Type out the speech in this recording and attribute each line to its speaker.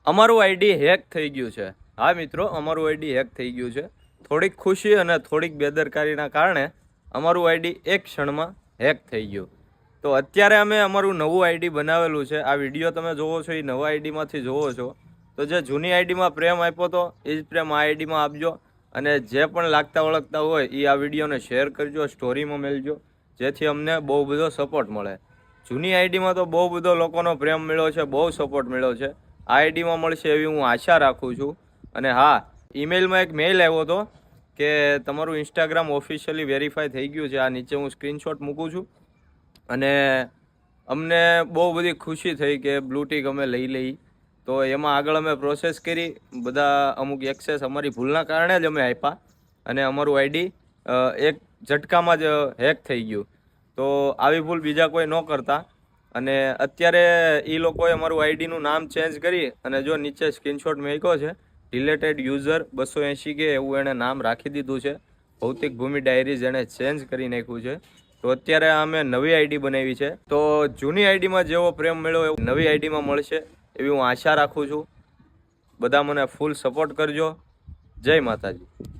Speaker 1: અમારું ID hack થઈ ગયું છે। હા મિત્રો, અમારું આઈડી હેક થઈ ગયું છે। થોડીક ખુશી અને થોડીક બેદરકારીના કારણે અમારું આઈડી એક ક્ષણમાં હેક થઈ ગયું। તો અત્યારે અમે અમારું નવું આઈડી બનાવેલું છે। આ વિડીયો તમે જોવો છો એ નવા આઈડીમાંથી જોવો છો। તો જે જૂની આઈડીમાં પ્રેમ આપ્યો હતો એ જ પ્રેમ આ આઈડીમાં આપજો। અને જે પણ લાગતા વળગતા હોય એ આ વિડીયોને શેર કરજો, સ્ટોરીમાં મેળજો, જેથી અમને બહુ બધો સપોર્ટ મળે। જૂની આઈડીમાં તો બહુ બધો લોકોનો પ્રેમ મળ્યો છે, બહુ સપોર્ટ મળ્યો છે। આ આઈડીમાં મળશે એવી હું આશા રાખું છું। અને હા, ઈમેલમાં એક મેઇલ આવ્યો હતો કે તમારું ઇન્સ્ટાગ્રામ ઓફિશિયલી વેરીફાઈ થઈ ગયું છે। આ નીચે હું સ્ક્રીનશોટ મૂકું છું। અને અમને બહુ બધી ખુશી થઈ કે બ્લુ ટિક અમે લઈ લઈ। તો એમાં આગળ અમે પ્રોસેસ કરી, બધા અમુક એક્સેસ અમારી ભૂલના કારણે જ અમે આપ્યા અને અમારું આઈડી એક ઝટકામાં જ હેક થઈ ગયું। તો આવી ભૂલ બીજા કોઈ ન કરતા। અને અત્યારે એ લોકોએ અમારું આઈડીનું નામ ચેન્જ કરી અને જો નીચે સ્ક્રીનશોટ મૂક્યો છે, રિલેટેડ યુઝર 280 કે એવું એણે નામ રાખી દીધું છે। ભૌતિક ભૂમિ ડાયરીઝ એણે ચેન્જ કરી નાખ્યું છે। તો અત્યારે અમે નવી આઈડી બનાવી છે। તો જૂની આઈડીમાં જેવો પ્રેમ મળ્યો એવો નવી આઈડીમાં મળશે એવી હું આશા રાખું છું। બધા મને ફૂલ સપોર્ટ કરજો। જય માતાજી।